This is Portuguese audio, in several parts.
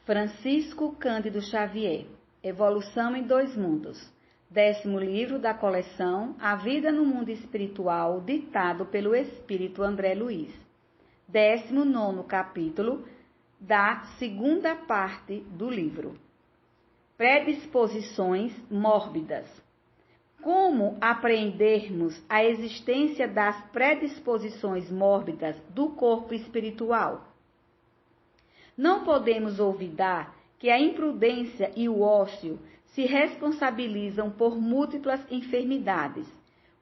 Francisco Cândido Xavier, Evolução em Dois Mundos, 10º livro da coleção A Vida no Mundo Espiritual, ditado pelo Espírito André Luiz. 19º capítulo da segunda parte do livro. Predisposições mórbidas. Como apreendermos a existência das predisposições mórbidas do corpo espiritual? Não podemos olvidar que a imprudência e o ócio se responsabilizam por múltiplas enfermidades,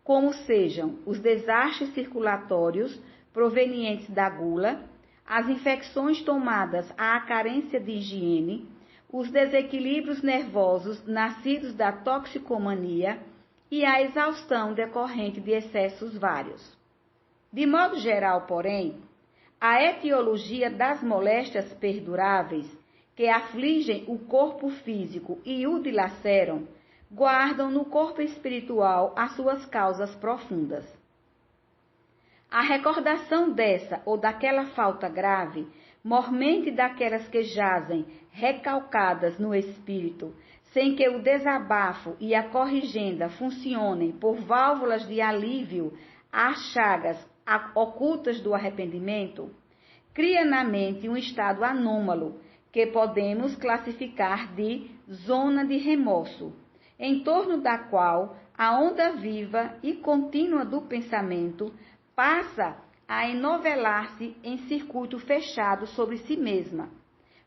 como sejam os desastres circulatórios provenientes da gula, as infecções tomadas à carência de higiene, os desequilíbrios nervosos nascidos da toxicomania e a exaustão decorrente de excessos vários. De modo geral, porém, a etiologia das moléstias perduráveis que afligem o corpo físico e o dilaceram, guardam no corpo espiritual as suas causas profundas. A recordação dessa ou daquela falta grave, mormente daquelas que jazem recalcadas no espírito, sem que o desabafo e a corrigenda funcionem por válvulas de alívio às chagas ocultas do arrependimento, cria na mente um estado anômalo que podemos classificar de zona de remorso, em torno da qual a onda viva e contínua do pensamento passa a enovelar-se em circuito fechado sobre si mesma,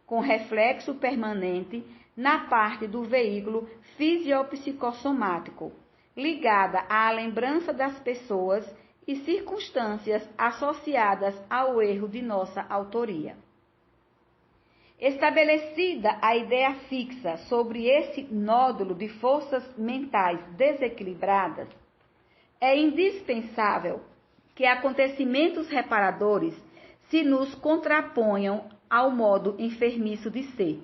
com reflexo permanente na parte do veículo fisiopsicossomático, ligada à lembrança das pessoas e circunstâncias associadas ao erro de nossa autoria. Estabelecida a ideia fixa sobre esse nódulo de forças mentais desequilibradas, é indispensável que acontecimentos reparadores se nos contraponham ao modo enfermiço de ser,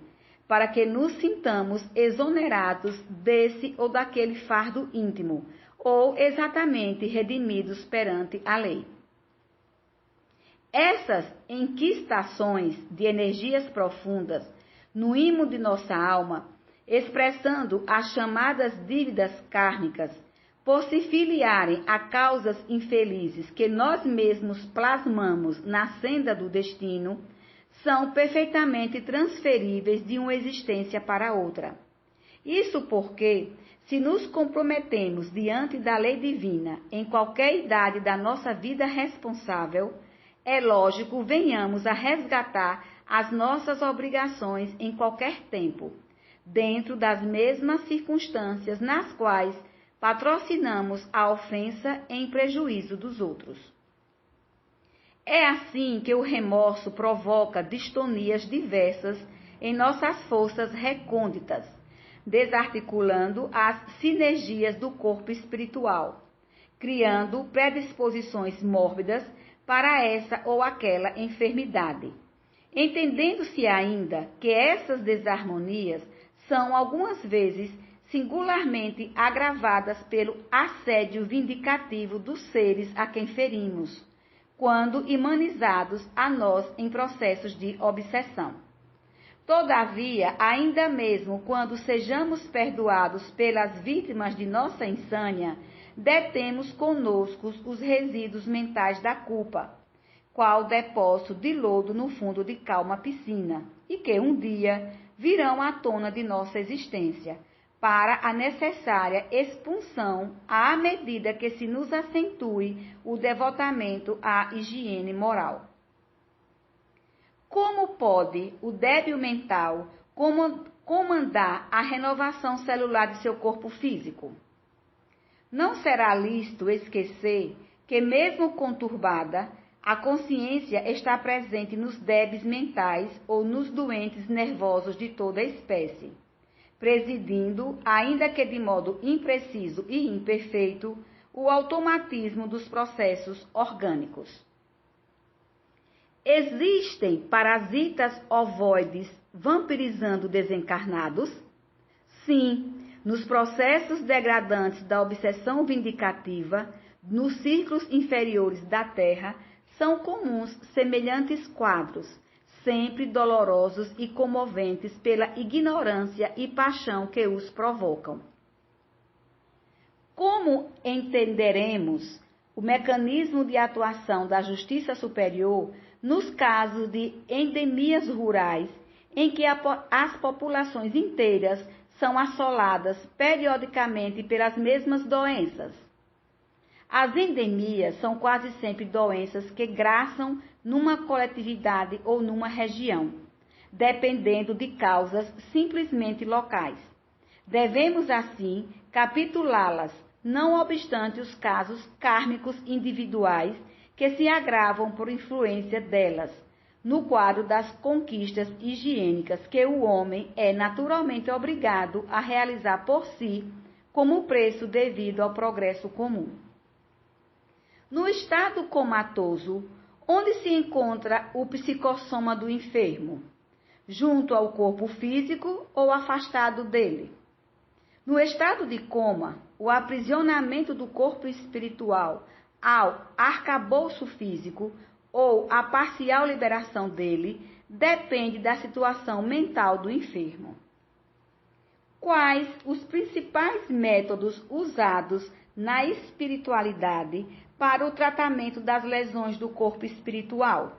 para que nos sintamos exonerados desse ou daquele fardo íntimo, ou exatamente redimidos perante a lei. Essas enquistações de energias profundas no imo de nossa alma, expressando as chamadas dívidas kármicas, por se filiarem a causas infelizes que nós mesmos plasmamos na senda do destino, são perfeitamente transferíveis de uma existência para outra. Isso porque, se nos comprometemos diante da lei divina em qualquer idade da nossa vida responsável, é lógico venhamos a resgatar as nossas obrigações em qualquer tempo, dentro das mesmas circunstâncias nas quais patrocinamos a ofensa em prejuízo dos outros. É assim que o remorso provoca distonias diversas em nossas forças recônditas, desarticulando as sinergias do corpo espiritual, criando predisposições mórbidas para essa ou aquela enfermidade, entendendo-se ainda que essas desarmonias são algumas vezes singularmente agravadas pelo assédio vindicativo dos seres a quem ferimos, quando imanizados a nós em processos de obsessão. Todavia, ainda mesmo quando sejamos perdoados pelas vítimas de nossa insânia, detemos conosco os resíduos mentais da culpa, qual depósito de lodo no fundo de calma piscina, e que um dia virão à tona de nossa existência, para a necessária expulsão à medida que se nos acentue o devotamento à higiene moral. Como pode o débil mental comandar a renovação celular de seu corpo físico? Não será lícito esquecer que, mesmo conturbada, a consciência está presente nos débeis mentais ou nos doentes nervosos de toda espécie, presidindo, ainda que de modo impreciso e imperfeito, o automatismo dos processos orgânicos. Existem parasitas ovoides vampirizando desencarnados? Sim, nos processos degradantes da obsessão vindicativa, nos círculos inferiores da Terra, são comuns semelhantes quadros, sempre dolorosos e comoventes pela ignorância e paixão que os provocam. Como entenderemos o mecanismo de atuação da justiça superior nos casos de endemias rurais, em que as populações inteiras são assoladas periodicamente pelas mesmas doenças? As endemias são quase sempre doenças que graçam numa coletividade ou numa região, dependendo de causas simplesmente locais. Devemos, assim, capitulá-las, não obstante os casos kármicos individuais que se agravam por influência delas, no quadro das conquistas higiênicas que o homem é naturalmente obrigado a realizar por si, como preço devido ao progresso comum. No estado comatoso, onde se encontra o psicossoma do enfermo? Junto ao corpo físico ou afastado dele? No estado de coma, o aprisionamento do corpo espiritual ao arcabouço físico ou a parcial liberação dele depende da situação mental do enfermo. Quais os principais métodos usados na espiritualidade para o tratamento das lesões do corpo espiritual?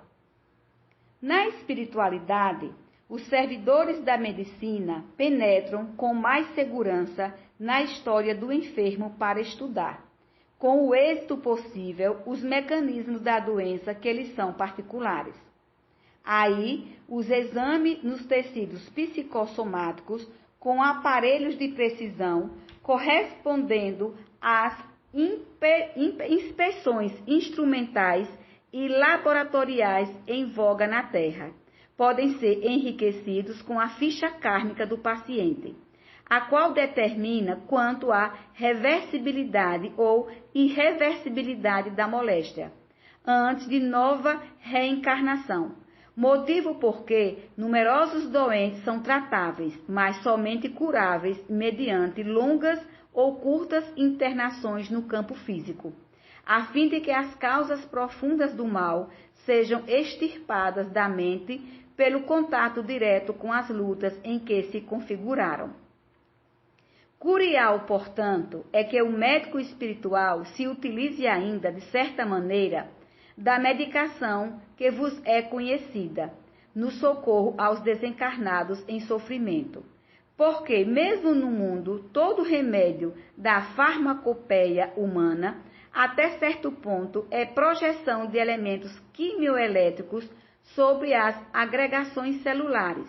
Na espiritualidade, os servidores da medicina penetram com mais segurança na história do enfermo para estudar, com o êxito possível, os mecanismos da doença que lhes são particulares. Aí, os exames nos tecidos psicossomáticos com aparelhos de precisão correspondendo às inspeções instrumentais e laboratoriais em voga na Terra, podem ser enriquecidos com a ficha kármica do paciente, a qual determina quanto à reversibilidade ou irreversibilidade da moléstia, antes de nova reencarnação, motivo porque numerosos doentes são tratáveis, mas somente curáveis mediante longas ou curtas internações no campo físico, a fim de que as causas profundas do mal sejam extirpadas da mente pelo contato direto com as lutas em que se configuraram. Curial, portanto, é que o médico espiritual se utilize ainda, de certa maneira, da medicação que vos é conhecida, no socorro aos desencarnados em sofrimento. Porque, mesmo no mundo, todo remédio da farmacopeia humana, até certo ponto, é projeção de elementos quimioelétricos sobre as agregações celulares,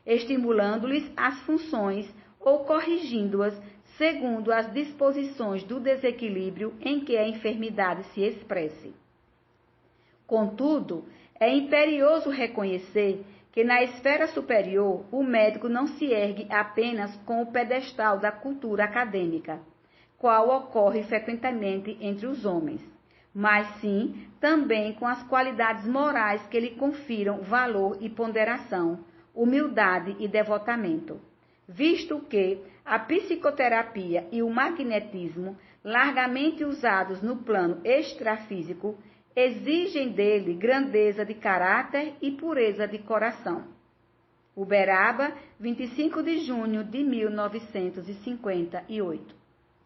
estimulando-lhes as funções ou corrigindo-as segundo as disposições do desequilíbrio em que a enfermidade se expresse. Contudo, é imperioso reconhecer que na esfera superior o médico não se ergue apenas com o pedestal da cultura acadêmica, qual ocorre frequentemente entre os homens, mas sim também com as qualidades morais que lhe confiram valor e ponderação, humildade e devotamento, visto que a psicoterapia e o magnetismo, largamente usados no plano extrafísico, exigem dele grandeza de caráter e pureza de coração. Uberaba, 25 de junho de 1958.